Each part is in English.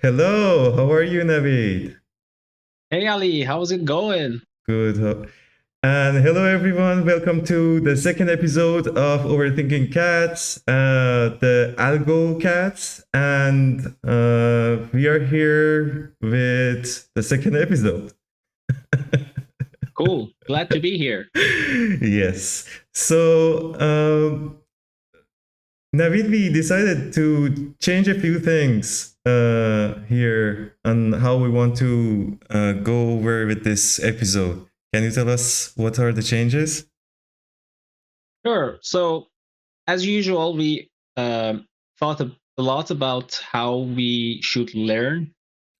Hello, how are you, Navid? Hey Ali, how's it going? Good. And hello, everyone. Welcome to the second episode of Overthinking Cats, the AlgoCats. And we are here with the second episode. Cool. Glad to be here. Yes. So, Navid, we decided to change a few things here on how we want to go over with this episode. Can you tell us what are the changes? Sure. So, as usual, we thought a lot about how we should learn,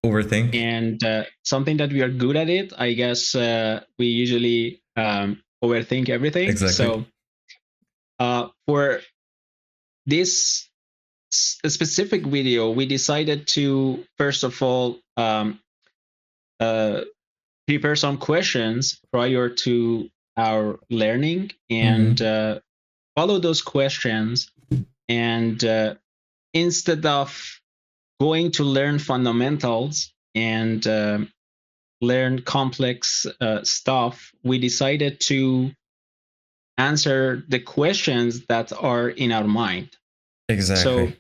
Overthink. and something that we are good at it. I guess we usually overthink everything. Exactly. So, for this specific video, we decided to first of all uh, prepare some questions prior to our learning and Mm-hmm. follow those questions. And instead of going to learn fundamentals and learn complex stuff, we decided to answer the questions that are in our mind. So, Exactly.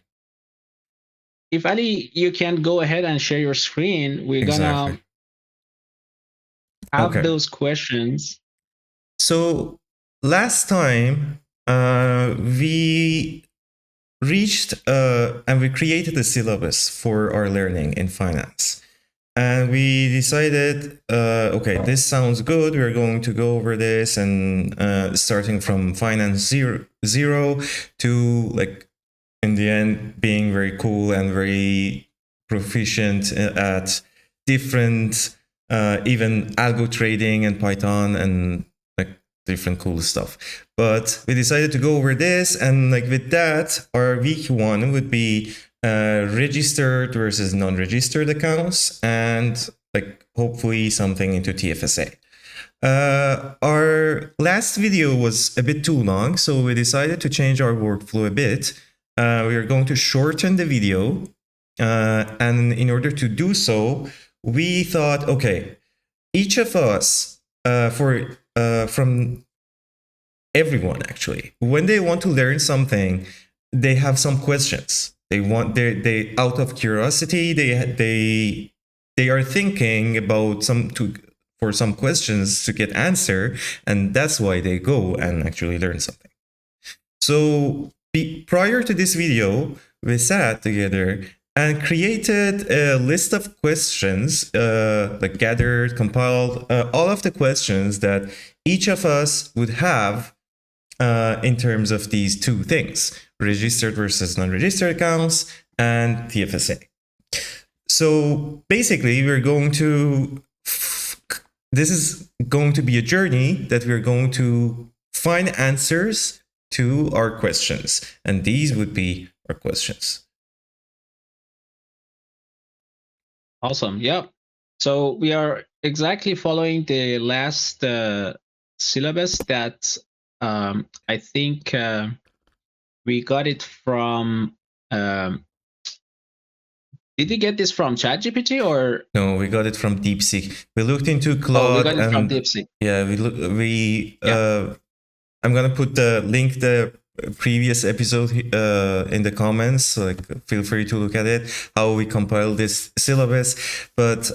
if Ali, you can go ahead and share your screen, we're Exactly. gonna have Okay. those questions. So last time we reached and we created a syllabus for our learning in finance. And we decided, okay, this sounds good. We're going to go over this and starting from finance zero to like in the end being very cool and very proficient at different, even algo trading and Python and like different cool stuff. But we decided to go over this, and like with that, our week one would be registered versus non-registered accounts, and like hopefully something into TFSA. Our last video was a bit too long, so we decided to change our workflow a bit. We are going to shorten the video, and in order to do so, we thought, okay, each of us, from everyone actually, when they want to learn something, they have some questions. They out of curiosity, they are thinking about for some questions to get answer, and that's why they go and actually learn something. So prior to this video, we sat together and created a list of questions, like gathered, compiled all of the questions that each of us would have in terms of these two things: registered versus non-registered accounts and TFSA. So basically, this is going to be a journey that we're going to find answers to our questions. And these would be our questions. Awesome. Yep. So we are exactly following the last syllabus that I think we got it from. Um, did we get this from ChatGPT or? No, we got it from DeepSeek. We looked into Oh, we Claude got it from and DeepSeek. yeah, Yeah. I'm gonna put the previous episode in the comments. So like, feel free to look at it. How we compile this syllabus, but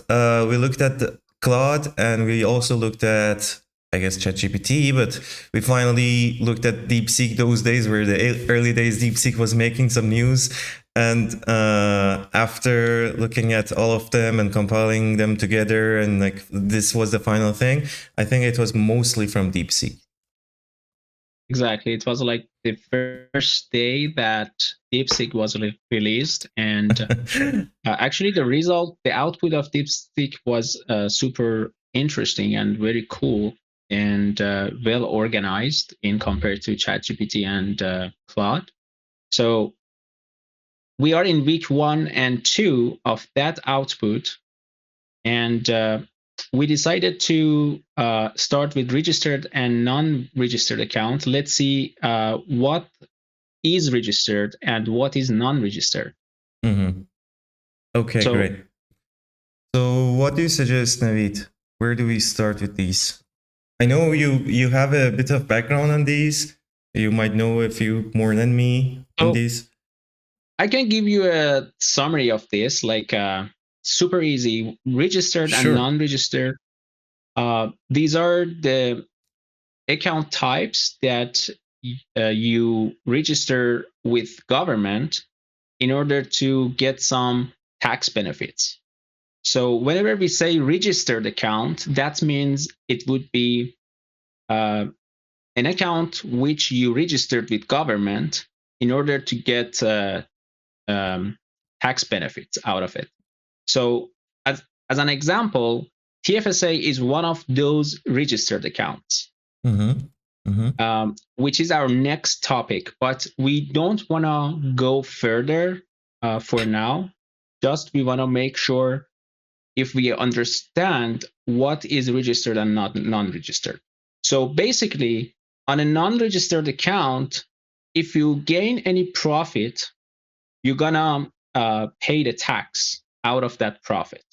we looked at the Claude and we also looked at, I guess, ChatGPT. But we finally looked at DeepSeek those days, where the early days DeepSeek was making some news. And after looking at all of them and compiling them together, and like this was the final thing, I think it was mostly from DeepSeek. Exactly. It was like the first day that DeepSeek was released, and actually, the output of DeepSeek was super interesting and very cool and well organized in compared to ChatGPT and Claude. So we are in week 1 and 2 of that output, and we decided to start with registered and non-registered account. Let's see what is registered and what is non-registered. Mm-hmm. Okay, So, great. So what do you suggest, Navid? Where do we start with these? I know you have a bit of background on these. You might know a few more than me on so these. I can give you a summary of this, like super easy, registered and Sure. non-registered. These are the account types that you register with government in order to get some tax benefits. So whenever we say registered account, that means it would be uh, an account which you registered with government in order to get um, tax benefits out of it. So as an example, TFSA is one of those registered accounts. Mm-hmm. Mm-hmm. Which is our next topic. But we don't want to go further for now. Just we want to make sure if we understand what is registered and not non-registered. So basically, on a non-registered account, if you gain any profit, you're gonna pay the tax out of that profit.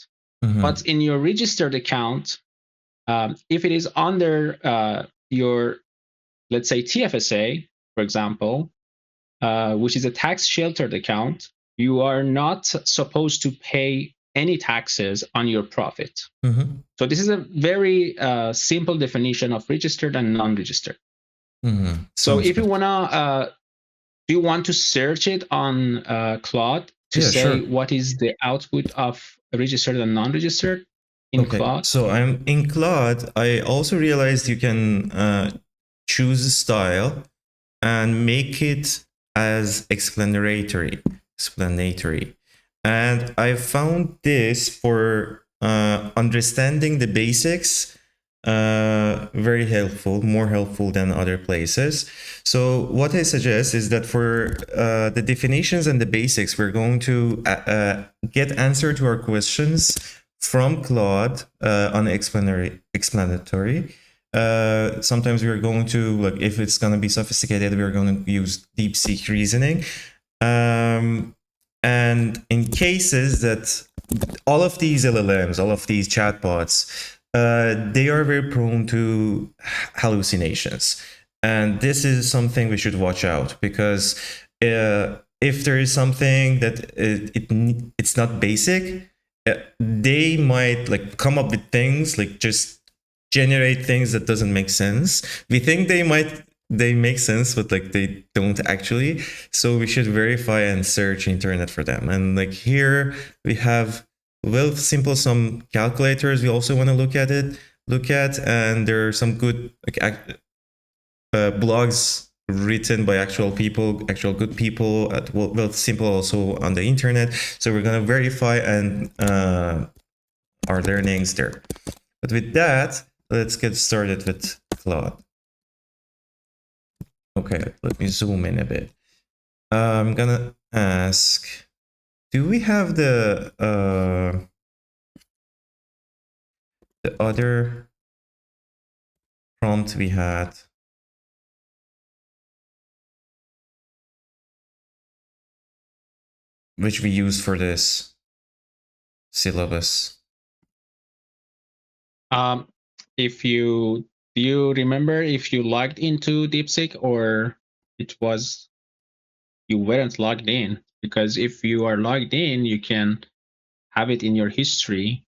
Mm-hmm. But in your registered account, if it is under your, let's say, TFSA, for example, which is a tax sheltered account, you are not supposed to pay any taxes on your profit. Mm-hmm. So this is a very simple definition of registered and non-registered. Mm-hmm. So Sounds if you good. wanna, do you want to search it on Claude to Yeah, say sure. what is the output of registered and non-registered in Okay, Claude? so I'm in Claude. I also realized you can choose a style and make it as explanatory. And I found this for understanding the basics very helpful, more helpful than other places. So what I suggest is that for the definitions and the basics, we're going to get answer to our questions from Claude on explanatory. Sometimes we're going to, like, if it's going to be sophisticated, we're going to use DeepSeek reasoning. And in cases that all of these LLMs, all of these chatbots, they are very prone to hallucinations. And this is something we should watch out, because if there is something that it's not basic, they might like come up with things, like just generate things that doesn't make sense. We think they make sense, but like they don't actually. So we should verify and search internet for them. And like here we have, well, simple some calculators we also want to look at, and there are some good like blogs written by actual good people at, well, simple also on the internet. So we're gonna verify and our learnings there. But with that, let's get started with Claude. Okay, let me zoom in a bit. I'm gonna ask, do we have the other prompt we had? Which we use for this syllabus. If you do you remember if you logged into DeepSeek or it was you weren't logged in? Because if you are logged in, you can have it in your history.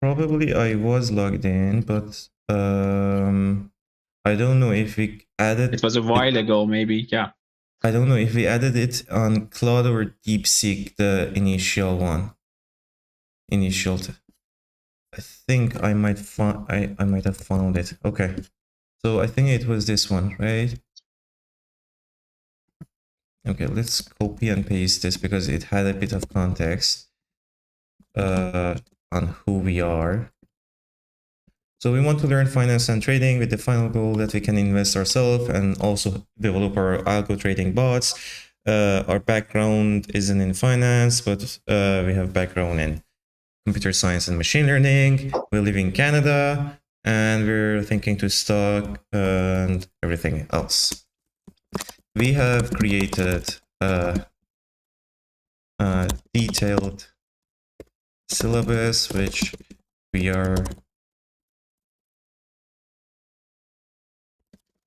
Probably I was logged in, but I don't know if we added. It was a while ago, maybe. Yeah. I don't know if we added it on Claude or DeepSeek, the initial one. I think I might find. I might have found it. Okay, so I think it was this one, right? Okay, let's copy and paste this because it had a bit of context on who we are. So we want to learn finance and trading with the final goal that we can invest ourselves and also develop our algo trading bots. Our background isn't in finance, but we have background in computer science and machine learning. We live in Canada, and we're thinking to stock and everything else. We have created a detailed syllabus which we are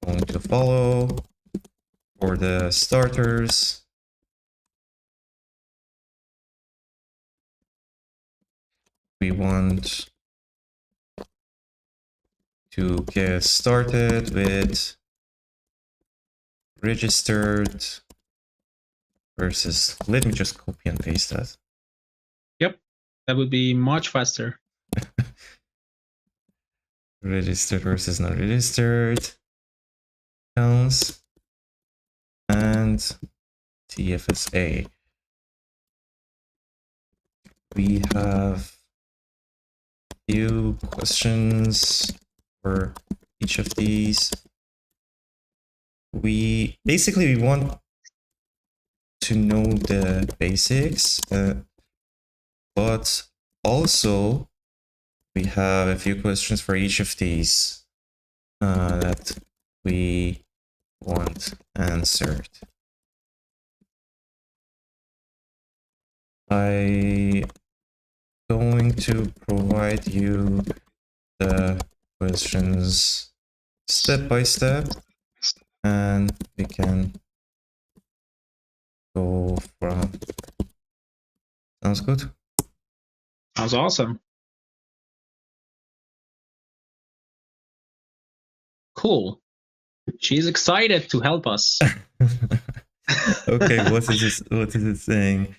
going to follow. For the starters, we want to get started with registered versus, let me just copy and paste that. Yep, that would be much faster. Registered versus not registered accounts and TFSA. We have few questions for each of these. We basically want to know the basics, but also we have a few questions for each of these that we want answered. I'm going to provide you the questions step by step, and we can go from. Sounds good? Sounds awesome. Cool. She's excited to help us. Okay, what is it saying?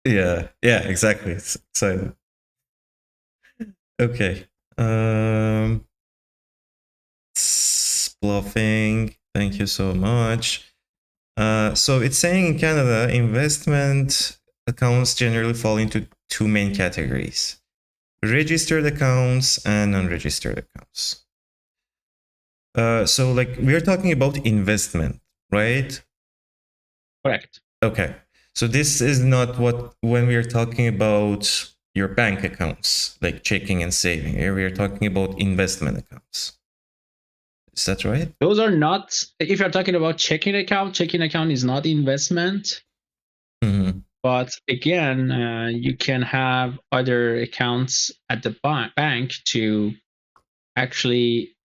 Yeah, exactly. It's exciting. Okay. Bluffing. Thank you so much. So it's saying in Canada, investment accounts generally fall into two main categories: registered accounts and unregistered accounts. So like we're talking about investment, right? Correct. Okay. So this is not what, when we are talking about your bank accounts, like checking and saving. Here we are talking about investment accounts. Is that right? Those are not, if you're talking about checking account is not investment. Mm-hmm. But again, you can have other accounts at the bank to actually,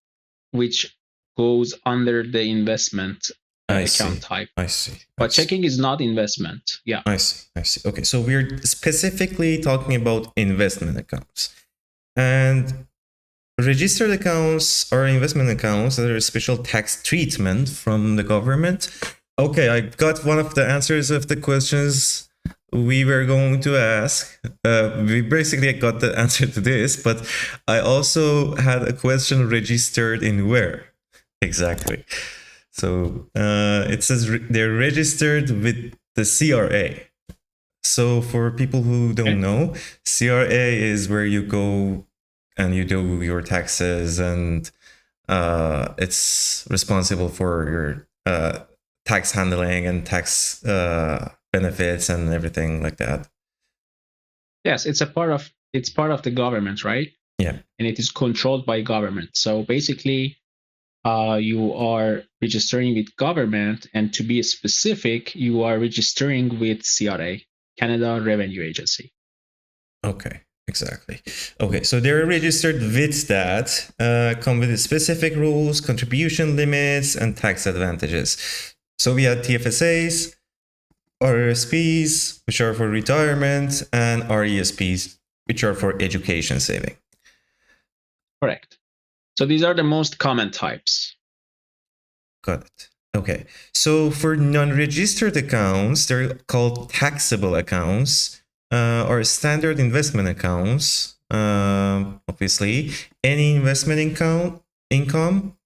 which goes under the investment account type. I see. But checking is not investment. Yeah. I see. Okay, so we're specifically talking about investment accounts. And registered accounts are investment accounts that are a special tax treatment from the government. Okay, I got one of the answers of the questions we were going to ask. We basically got the answer to this, but I also had a question: registered in where? Exactly. So it says they're registered with the CRA. So for people who don't know, CRA is where you go and you do your taxes, and it's responsible for your tax handling and tax benefits and everything like that. Yes, it's part of the government, right? Yeah. And it is controlled by government. So basically, you are registering with government, and to be specific, you are registering with CRA, Canada Revenue Agency. Okay, exactly. Okay, so they're registered with that, come with specific rules, contribution limits, and tax advantages. So we had TFSAs, RRSPs, which are for retirement, and RESPs, which are for education saving. Correct. So these are the most common types. Got it. Okay, so for non-registered accounts, they're called taxable accounts, or standard investment accounts. Obviously, any investment income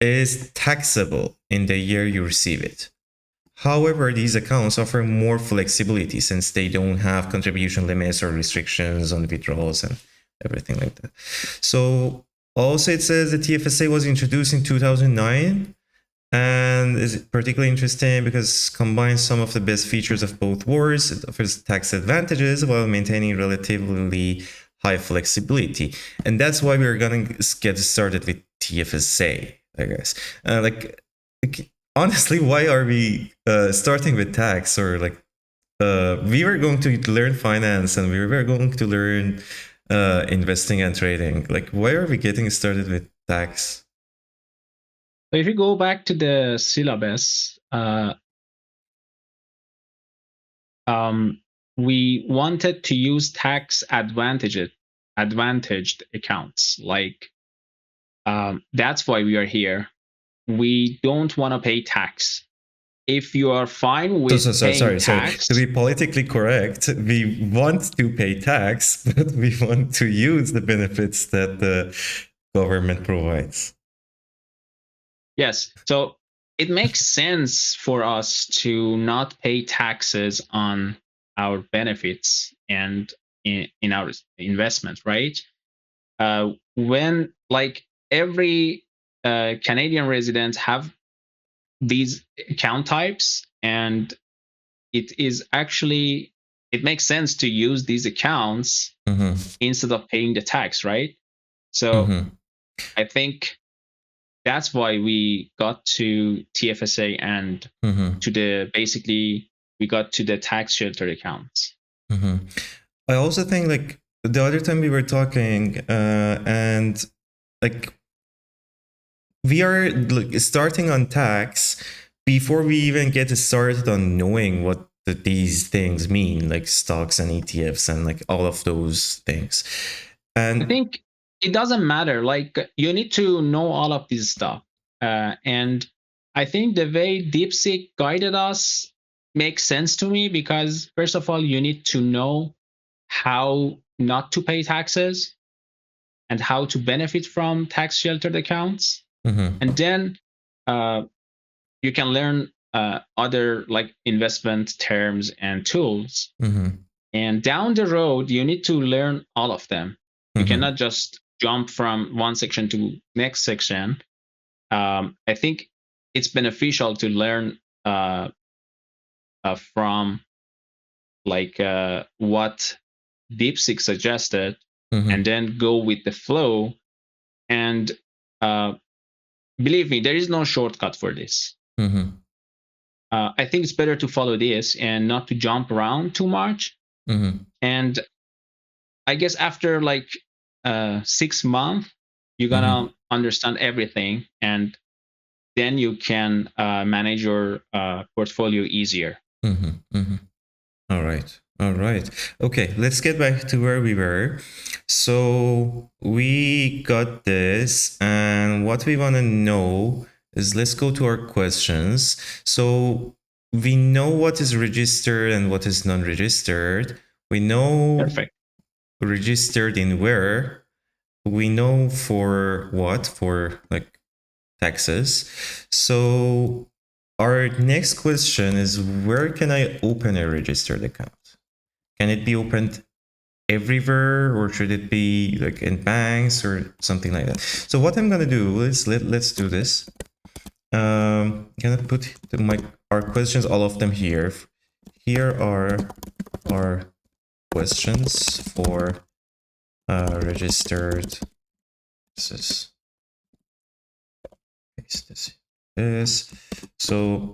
is taxable in the year you receive it. However, these accounts offer more flexibility since they don't have contribution limits or restrictions on withdrawals and everything like that. So also it says the TFSA was introduced in 2009 and is particularly interesting because it combines some of the best features of both worlds. It offers tax advantages while maintaining relatively high flexibility. And that's why we're going to get started with TFSA, I guess. Honestly, why are we starting with tax, or like we were going to learn finance and we were going to learn investing and trading. Like, why are we getting started with tax? So if you go back to the syllabus, we wanted to use tax advantaged accounts. Like that's why we are here. We don't want to pay tax. If you are fine with paying Sorry. tax, To be politically correct, we want to pay tax, but we want to use the benefits that the government provides. yes. So it makes sense for us to not pay taxes on our benefits and in our investment, right? When like every Canadian resident have these account types, and it makes sense to use these accounts instead of paying the tax, right? So I think that's why we got to TFSA and to the basically we got to the tax shelter accounts. I also think like the other time we were talking and like we are like, starting on tax before we even get started on knowing what these things mean, like stocks and ETFs and like all of those things. And I think it doesn't matter. Like you need to know all of this stuff, and I think the way DeepSeek guided us makes sense to me because first of all, you need to know how not to pay taxes and how to benefit from tax sheltered accounts, and then you can learn other like investment terms and tools. And down the road, you need to learn all of them. You cannot just jump from one section to next section. I think it's beneficial to learn from like what DeepSeek suggested, and then go with the flow. And believe me, there is no shortcut for this. I think it's better to follow this and not to jump around too much. And I guess after like 6 months, you're gonna understand everything, and then you can manage your portfolio easier. All right. Okay, let's get back to where we were. So we got this, and what we want to know is let's go to our questions. So we know what is registered and what is non-registered. We know Perfect. Registered in where. We know for what, for like taxes. So our next question is, where can I open a registered account? Can it be opened everywhere, or should it be like in banks or something like that? So what I'm gonna do is let's do this. I'm gonna put our questions, all of them here. Here are our questions for registered. Paste this. So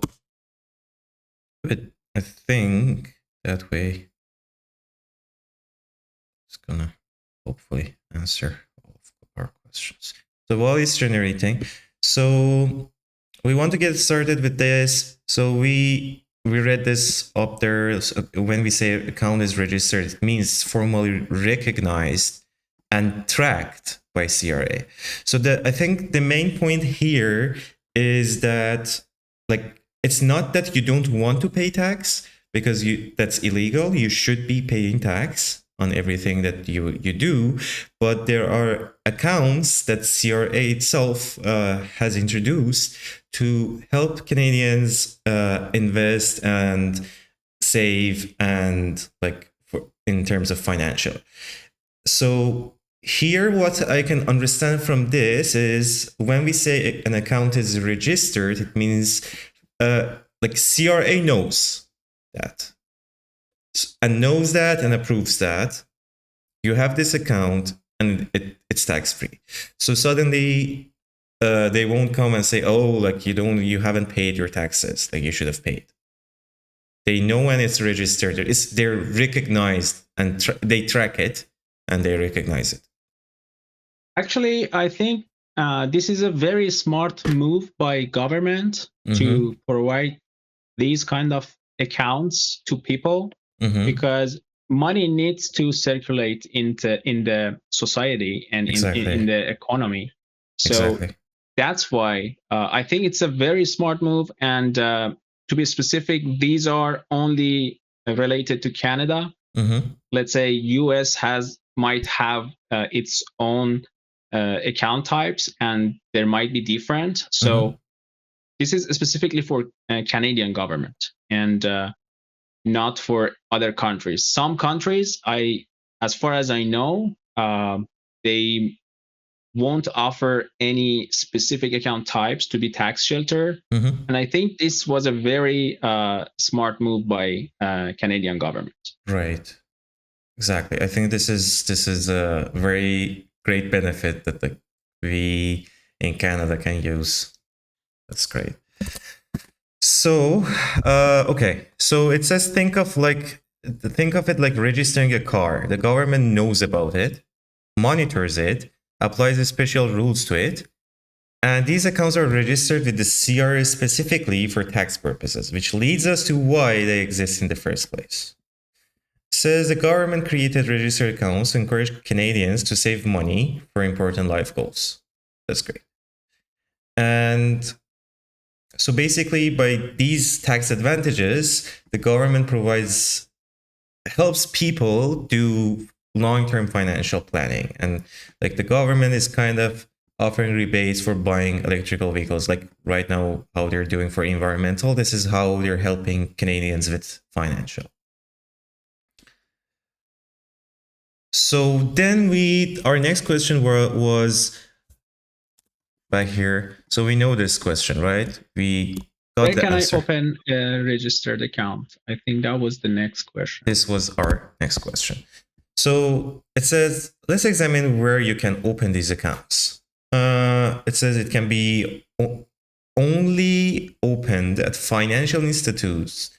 I think that way it's gonna hopefully answer all of our questions. So while it's generating, so we want to get started with this. So we read this up there. So when we say account is registered, it means formally recognized and tracked by CRA. So I think the main point here is that like it's not that you don't want to pay tax, because that's illegal. You should be paying tax on everything that you do, but there are accounts that CRA itself has introduced to help Canadians invest and save, and like in terms of financial. So here, what I can understand from this is when we say an account is registered, it means like CRA knows that and approves that you have this account and it's tax free. So suddenly they won't come and say, oh, like you haven't paid your taxes, like you should have paid. They know when it's registered. They're recognized, and they track it, and they recognize it. Actually, I think this is a very smart move by government to provide these kind of accounts to people, because money needs to circulate in the society and in the economy. So that's why I think it's a very smart move. And to be specific, these are only related to Canada. Let's say US might have its own account types, and there might be different. So this is specifically for Canadian government, and not for other countries. Some countries, as far as I know, they won't offer any specific account types to be tax shelter. And I think this was a very smart move by Canadian government. Right. Exactly. I think this is a very great benefit that we in Canada can use. That's great. So, okay. So it says think of it like registering a car. The government knows about it, monitors it, applies special rules to it, and these accounts are registered with the CRA specifically for tax purposes, which leads us to why they exist in the first place. It says the government created registered accounts to encourage Canadians to save money for important life goals. That's great. And so basically, by these tax advantages, the government helps people do long-term financial planning. And like the government is kind of offering rebates for buying electrical vehicles, like right now, how they're doing for environmental. This is how they're helping Canadians with financial. So then our next question was back here. So we know this question, right? We got Where the can answer. I open a registered account? I think that was the next question. This was our next question. So it says, let's examine where you can open these accounts. It says it can be only opened at financial institutes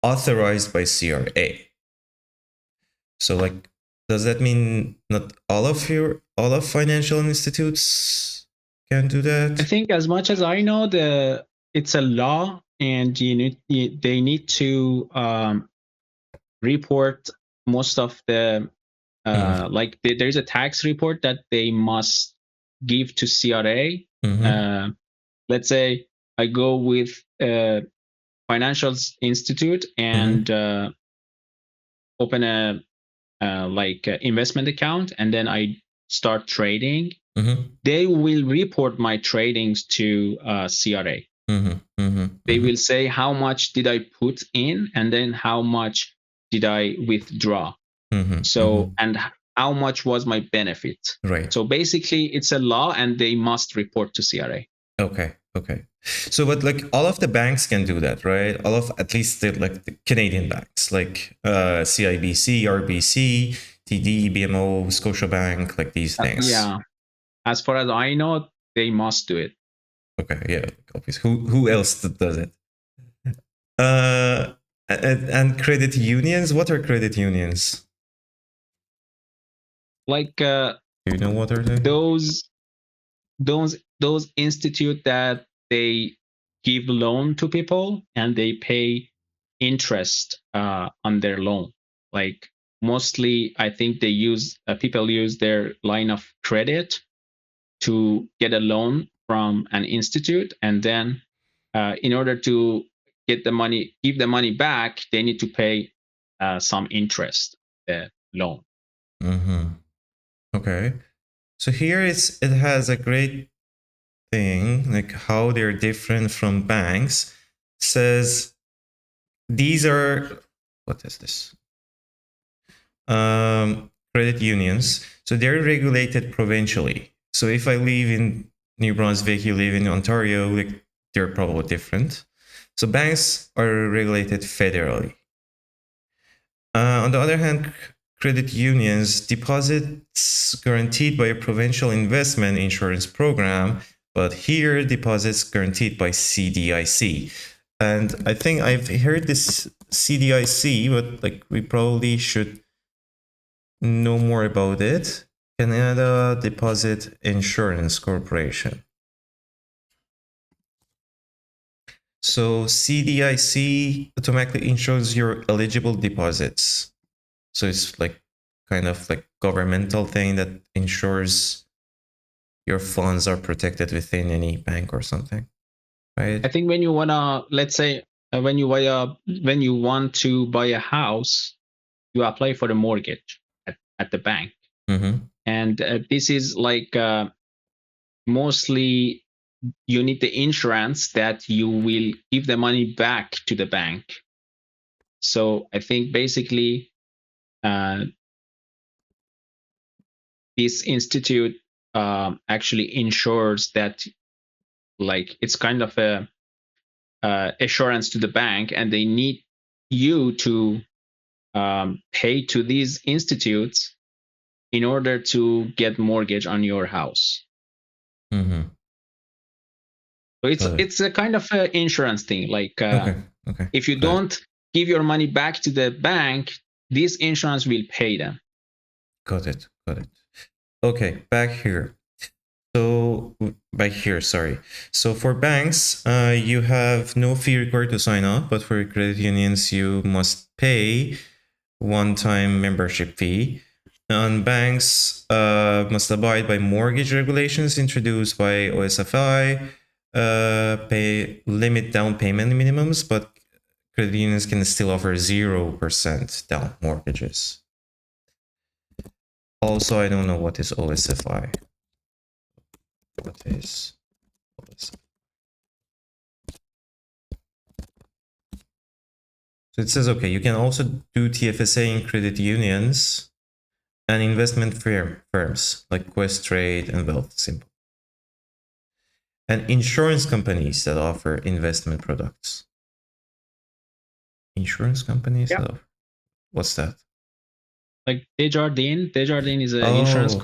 authorized by CRA. So like, does that mean not all of financial institutes can do that? I think as much as I know, it's a law, and they need to report most of the like there's a tax report that they must give to CRA. Let's say I go with a financial institute and open a investment account, and then I start trading. They will report my tradings to CRA. They will say how much did I put in, and then how much did I withdraw. And how much was my benefit. Right. So basically, it's a law, and they must report to CRA. Okay. So, but like all of the banks can do that, right? All of at least the Canadian banks, like CIBC, RBC, TD, BMO, Scotiabank, like these things. Yeah. As far as I know, they must do it. Okay. Yeah. Obviously. Who else does it? And credit unions. What are credit unions? Like do you know what are they? Those institute that they give loan to people and they pay interest on their loan. Like mostly, I think they use people use their line of credit to get a loan from an institute, and then in order to give the money back, they need to pay some interest the loan. Okay. So here it has a great thing, like how they're different from banks. It says these are, what is this? Credit unions. So they're regulated provincially. So if I live in New Brunswick, you live in Ontario, like they're probably different. So banks are regulated federally. On the other hand, credit unions, deposits guaranteed by a provincial investment insurance program, but here deposits guaranteed by CDIC. And I think I've heard this CDIC, but like we probably should know more about it. Canada Deposit Insurance Corporation. So CDIC automatically insures your eligible deposits. So it's like kind of like governmental thing that ensures your funds are protected within any bank or something, right? I think when you wanna, let's say, when you want to buy a house, you apply for a mortgage at the bank, and this is like mostly you need the insurance that you will give the money back to the bank. So I think basically this institute actually ensures that, like, it's kind of a assurance to the bank, and they need you to pay to these institutes in order to get mortgage on your house. So it's a kind of an insurance thing. Like if you don't give your money back to the bank, this insurance will pay them. Got it. Okay, back here. So sorry. So for banks, you have no fee required to sign up, but for credit unions, you must pay one-time membership fee. And banks must abide by mortgage regulations introduced by OSFI, pay limit down payment minimums, but credit unions can still offer 0% down mortgages. Also, I don't know what is OSFI. What is OSFI? So it says, okay, you can also do TFSA in credit unions and investment firms like Questrade and Wealthsimple. And insurance companies that offer investment products. Insurance companies? Yeah. What's that? Like Desjardins is an insurance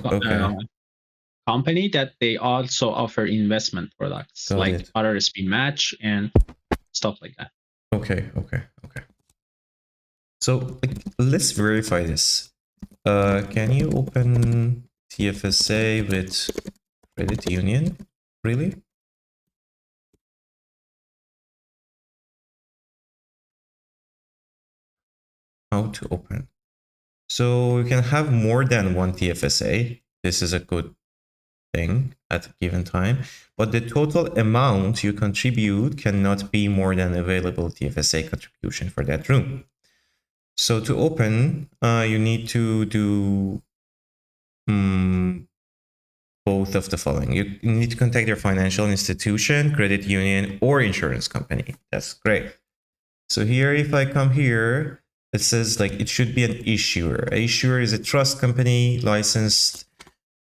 company that they also offer investment products like RRSP match and stuff like that. Okay. So let's verify this. Can you open TFSA with credit union? Really? How to open? So you can have more than one TFSA. This is a good thing at a given time, but the total amount you contribute cannot be more than available TFSA contribution for that room. So to open, you need to do both of the following. You need to contact your financial institution, credit union, or insurance company. That's great. So here, if I come here, it says like it should be an issuer. An issuer is a trust company, licensed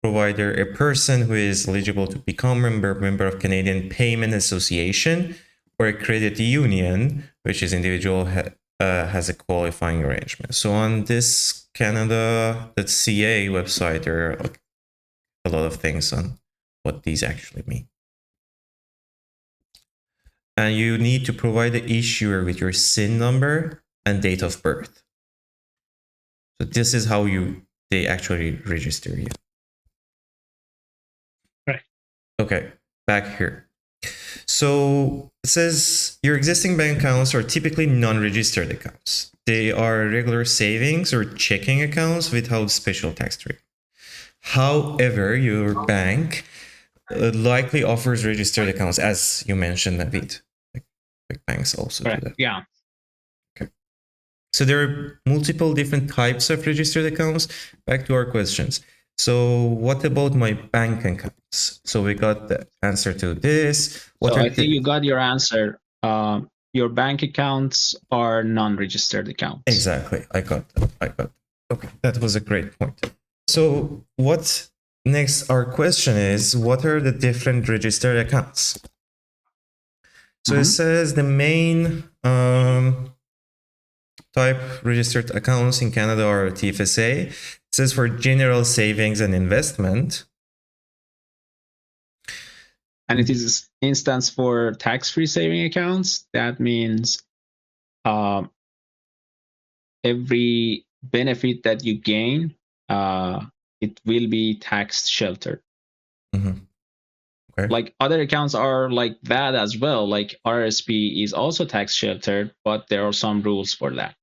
provider, a person who is eligible to become a member of Canadian Payment Association, or a credit union, which is individual has a qualifying arrangement. So on this Canada.ca website, there are a lot of things on what these actually mean. And you need to provide the issuer with your SIN number and date of birth. So this is how they actually register you. Right. Okay, back here. So it says your existing bank accounts are typically non-registered accounts. They are regular savings or checking accounts without special tax treatment. However, your bank likely offers registered accounts, as you mentioned, Navid. Like banks also do that. Yeah. Okay. So there are multiple different types of registered accounts. Back to our questions. So what about my bank accounts? So we got the answer to this. So I think you got your answer. Your bank accounts are non-registered accounts. Exactly. I got that. Okay, that was a great point. So what next? Our question is, what are the different registered accounts? So it says the main type registered accounts in Canada are TFSA. It says for general savings and investment. and it is instance for tax-free saving accounts. That means every benefit that you gain, it will be tax sheltered. Okay. Like other accounts are like that as well. Like RSP is also tax sheltered, but there are some rules for that.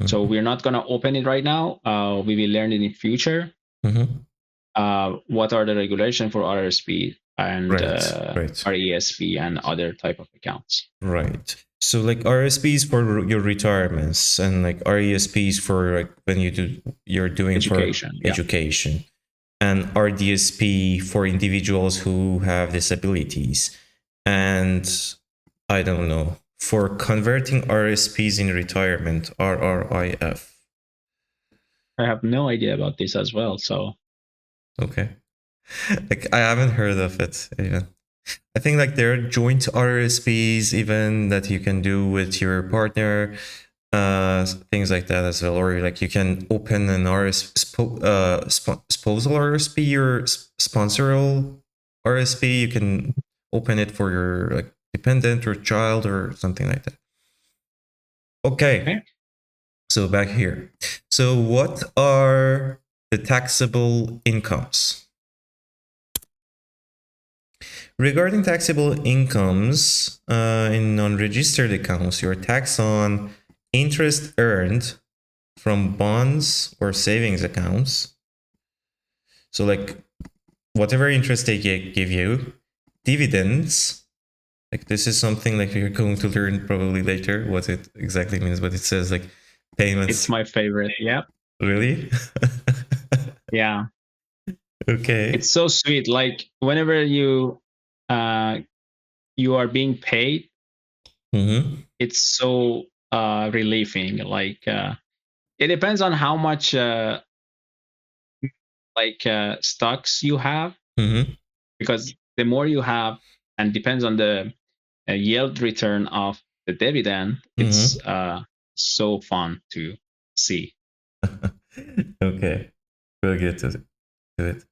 So we're not going to open it right now. We will learn it in future. What are the regulations for RSP and RESP and other type of accounts? Right. So like RSPs for your retirements and like RESPs for like when you're doing education, for education, and RDSP for individuals who have disabilities, and I don't know, for converting RSPs in retirement, RRIF. I have no idea about this as well. So okay, like I haven't heard of it even. I think like there are joint RSPs even that you can do with your partner, things like that as well. Or like you can open an spousal RSP or sponsorial RSP. You can open it for your like dependent or child or something like that. Okay. So back here. So what are the taxable incomes? Regarding taxable incomes, in non-registered accounts, you're taxed on interest earned from bonds or savings accounts. So like whatever interest they give you, dividends, like this is something like you're going to learn probably later what it exactly means, but it says like payments. It's my favorite. Yep. Really? Yeah. Okay. It's so sweet. Like whenever you are being paid, it's so relieving. Like it depends on how much stocks you have, because the more you have, and depends on the yield return of the dividend, it's so fun to see. Okay, we'll get to it.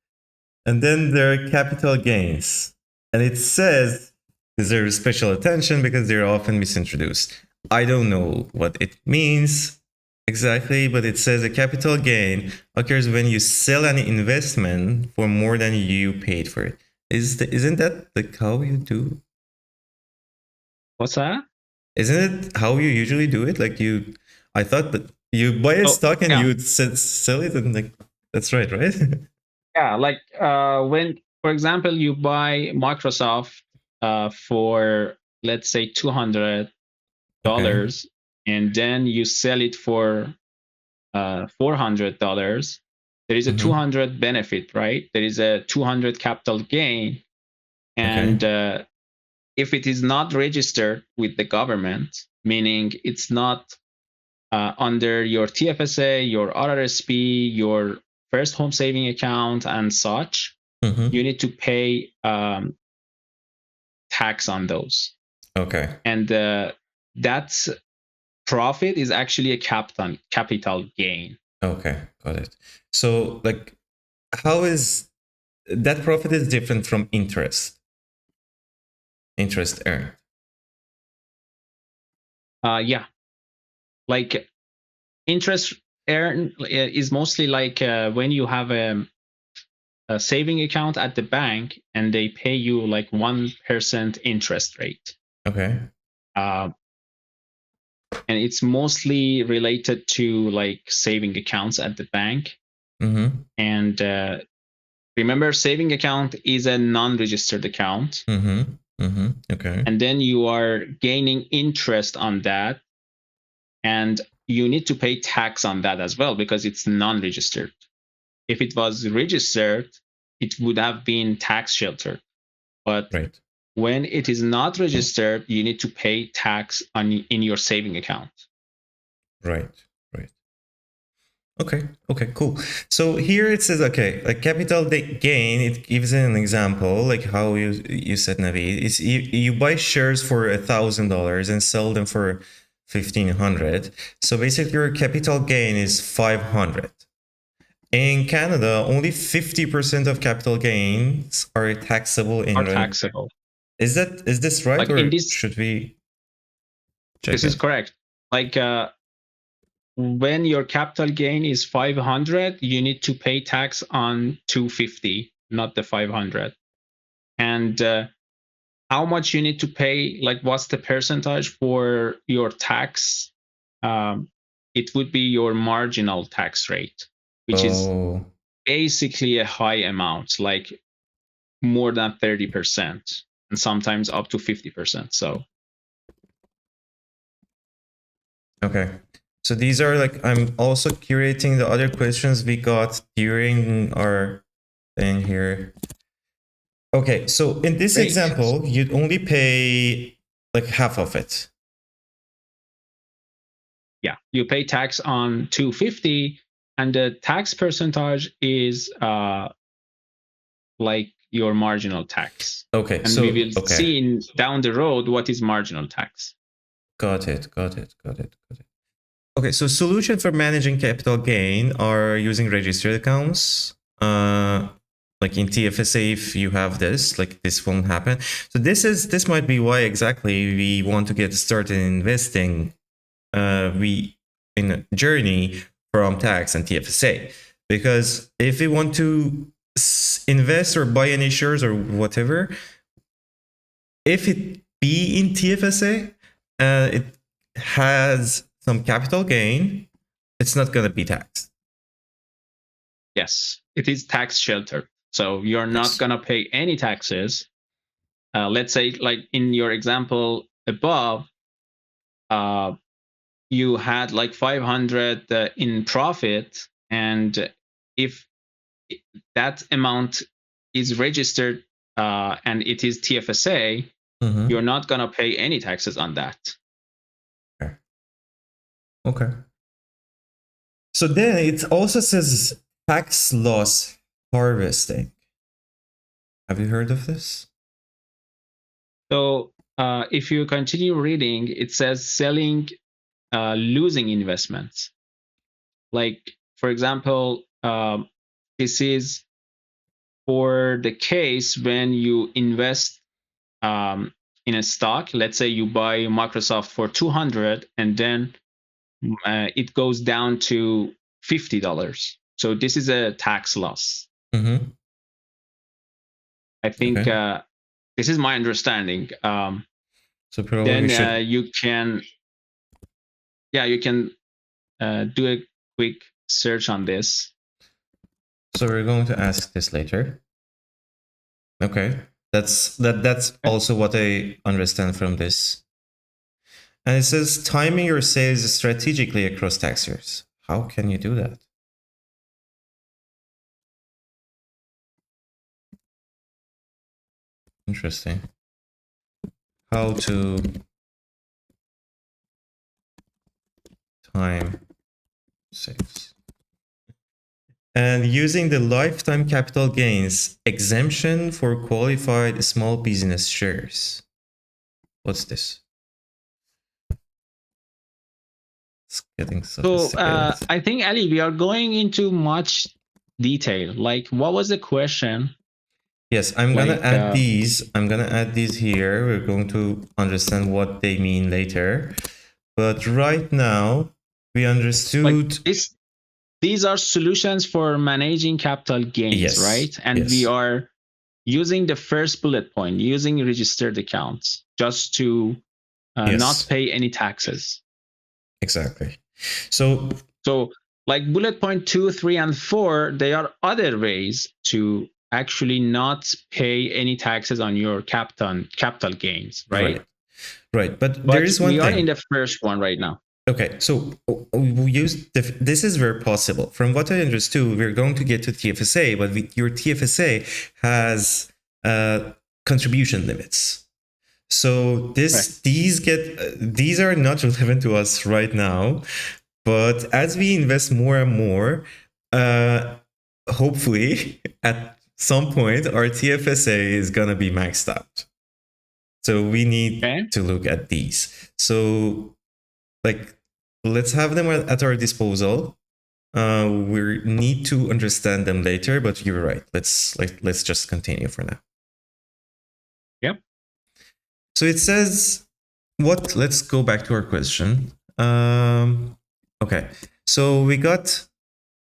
And then there are capital gains. And it says deserve special attention because they're often misintroduced. I don't know what it means exactly, but it says a capital gain occurs when you sell an investment for more than you paid for it. Isn't that like how you do? What's that? Isn't it how you usually do it? Like I thought that you buy a stock and you would sell it, and like that's right? Yeah, like when, for example, you buy Microsoft for, let's say, $200, and then you sell it for $400. There is a 200 benefit, right? There is a 200 capital gain, and if it is not registered with the government, meaning it's not under your TFSA, your RRSP, your first home saving account, and such, you need to pay tax on those. Okay. And that's profit is actually a capital gain. Okay, got it. So like how is that profit is different from interest earned? Yeah, like interest earned is mostly like when you have a saving account at the bank and they pay you like 1% interest rate. Okay. And it's mostly related to like saving accounts at the bank. And remember, saving account is a non-registered account. Okay. And then you are gaining interest on that, and you need to pay tax on that as well because it's non-registered. If it was registered, it would have been tax sheltered. But when it is not registered, you need to pay tax in your saving account. Right. Okay, cool. So here it says, okay, like capital gain, it gives an example, like how you said, Naveed, is you buy shares for $1,000 and sell them for 1,500. So basically your capital gain is 500. In Canada, only 50% of capital gains are taxable in Are taxable. Is this right, Like or in this, should we check this is it? correct. Like when your capital gain is 500, you need to pay tax on 250, not the 500. And how much you need to pay, like what's the percentage for your tax? It would be your marginal tax rate, which is basically a high amount, like more than 30%, and sometimes up to 50%. So okay. So these are like, I'm also curating the other questions we got during our thing here. Okay, so in this great. example, you'd only pay like half of it. Yeah, you pay tax on 250, and the tax percentage is like your marginal tax. Okay, And we will see down the road what is marginal tax. Got it. Okay, so solution for managing capital gain are using registered accounts. Like in TFSA, if you have this, like this won't happen. So this might be why exactly we want to get started in investing. We in a journey from tax and TFSA, because if we want to invest or buy any shares or whatever, if it be in TFSA, it has some capital gain, it's not going to be taxed. Yes, it is tax sheltered. So you're not going to pay any taxes. Let's say, like in your example above, you had like 500 in profit, and if that amount is registered and it is TFSA, you're not going to pay any taxes on that. Okay. So then it also says tax loss harvesting. Have you heard of this? So if you continue reading, it says selling losing investments. Like, for example, this is for the case when you invest in a stock. Let's say you buy Microsoft for 200, and then it goes down to $50. So this is a tax loss. I think this is my understanding. So probably then you can, you can do a quick search on this. So we're going to ask this later. Okay, that's also what I understand from this. And it says timing your sales strategically across tax years. How can you do that? Interesting. How to time sales. And using the lifetime capital gains exemption for qualified small business shares. What's this? It's getting sophisticated. So I think, Ali, we are going into much detail. Like, what was the question? Yes, I'm gonna add these. I'm gonna add these here. We're going to understand what they mean later. But right now, we understood. Like these are solutions for managing capital gains, right? And we are using the first bullet point, using registered accounts, just to not pay any taxes. Exactly. So like bullet point 2, 3, and 4, they are other ways to actually not pay any taxes on your capital gains, right? Right. But there is one thing. We are in the first one right now. Okay, so we use this is where possible. From what I understood, we're going to get to TFSA, but your TFSA has contribution limits. So these are not relevant to us right now, but as we invest more and more, hopefully at some point our TFSA is gonna be maxed out. So we need to look at these. So like, let's have them at our disposal. We need to understand them later, but you're right. Let's just continue for now. Yep. So it says what? Let's go back to our question. Okay, so we got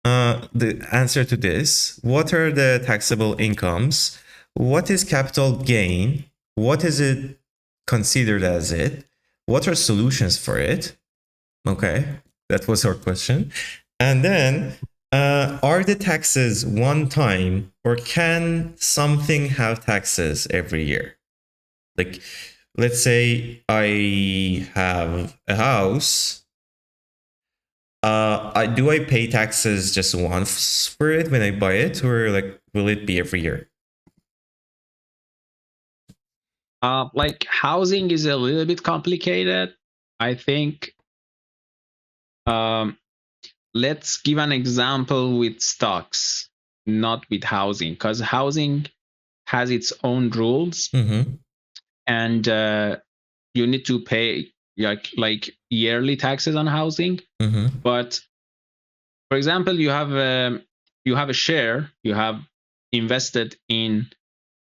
the answer to this. What are the taxable incomes? What is capital gain? What is it considered as it? What are solutions for it? Okay, that was our question. And then, are the taxes one time, or can something have taxes every year? Like, let's say I have a house. Do I pay taxes just once for it when I buy it, or like will it be every year? Like housing is a little bit complicated. I think let's give an example with stocks, not with housing, because housing has its own rules, and you need to pay like yearly taxes on housing. But for example, you have a share, you have invested in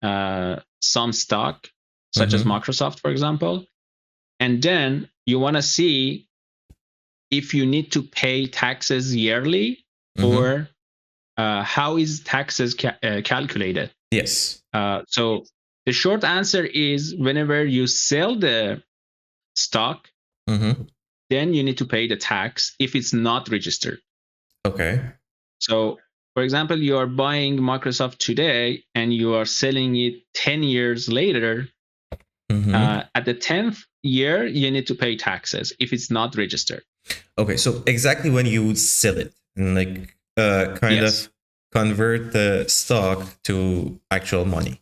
some stock, such as Microsoft, for example, and then you want to see if you need to pay taxes yearly or how is taxes calculated. Yes. So the short answer is whenever you sell the stock, then you need to pay the tax if it's not registered. Okay. So, for example, you are buying Microsoft today and you are selling it 10 years later. At the 10th year, you need to pay taxes if it's not registered. Okay, so exactly when you sell it and like kind of convert the stock to actual money.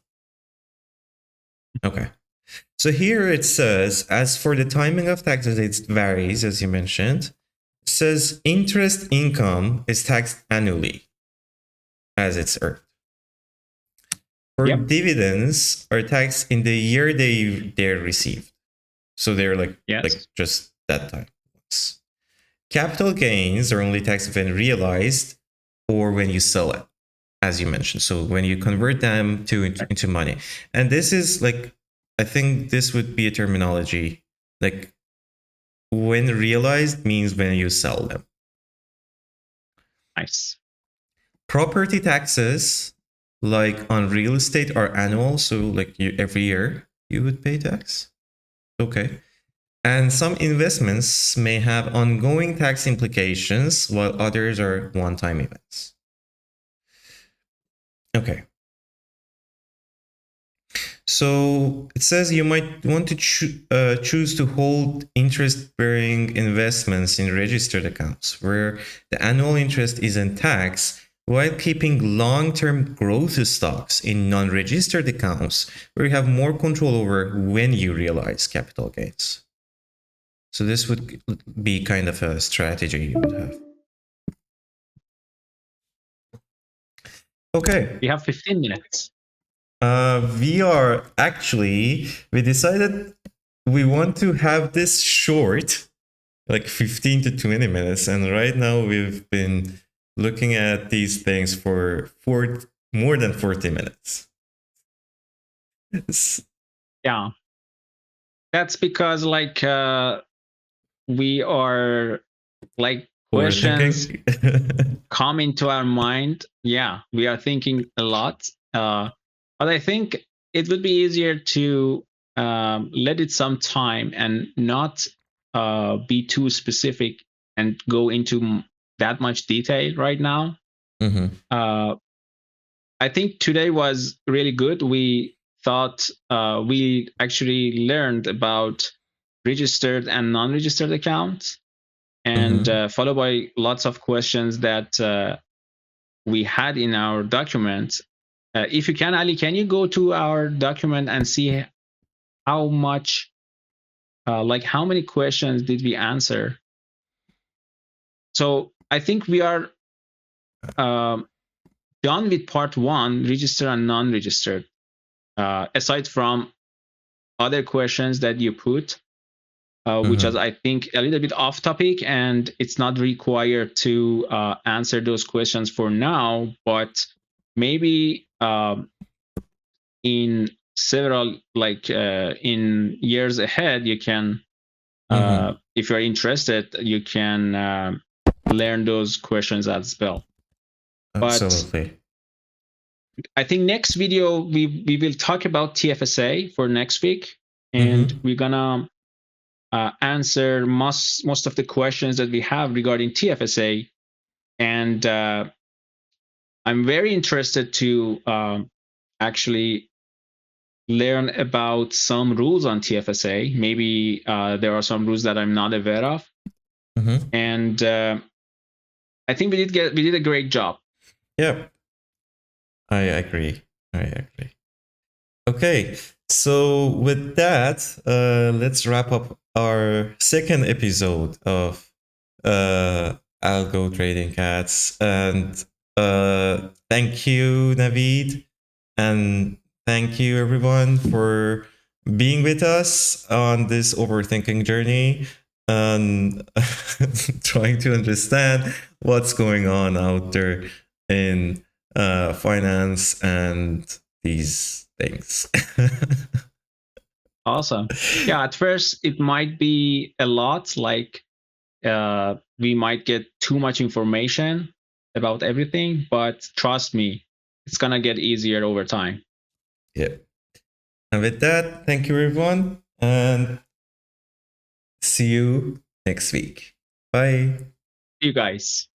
Okay. So here it says, as for the timing of taxes, it varies, as you mentioned. It says interest income is taxed annually as it's earned. For dividends are taxed in the year they're received. So they're like just that time. Capital gains are only taxed when realized or when you sell it, as you mentioned. So when you convert them into money. And this is like, I think this would be a terminology. Like when realized means when you sell them. Nice. Property taxes, like on real estate, are annual. So like every year you would pay tax. Okay. And some investments may have ongoing tax implications, while others are one-time events. Okay. So it says you might want to choose to hold interest-bearing investments in registered accounts, where the annual interest isn't taxed, while keeping long-term growth stocks in non-registered accounts, where you have more control over when you realize capital gains. So this would be kind of a strategy you would have. Okay. We have 15 minutes. We decided we want to have this short, like 15 to 20 minutes. And right now we've been looking at these things for more than 40 minutes. Yeah. That's because like we are like questions come into our mind. Yeah, we are thinking a lot. But I think it would be easier to let it some time and not be too specific and go into that much detail right now. I think today was really good. We thought we actually learned about registered and non-registered accounts, and followed by lots of questions that we had in our document. If you can, Ali, can you go to our document and see how much, like how many questions did we answer? So I think we are done with part one, registered and non-registered. Aside from other questions that you put, which is, I think, a little bit off topic, and it's not required to answer those questions for now. But maybe in several, like in years ahead, you can, if you're interested, you can learn those questions as well. Absolutely. But I think next video we will talk about TFSA for next week, and we're gonna answer most of the questions that we have regarding TFSA. And I'm very interested to actually learn about some rules on TFSA. Maybe there are some rules that I'm not aware of. And I think we did a great job. Yep. I agree. Okay, so with that, let's wrap up our second episode of Algo Trading Cats. And thank you, Naveed. And thank you, everyone, for being with us on this overthinking journey and trying to understand what's going on out there in finance and these things. Awesome. Yeah, at first it might be a lot, like we might get too much information about everything, but trust me, it's gonna get easier over time. Yeah. And with that, thank you, everyone, and see you next week. Bye. See you guys.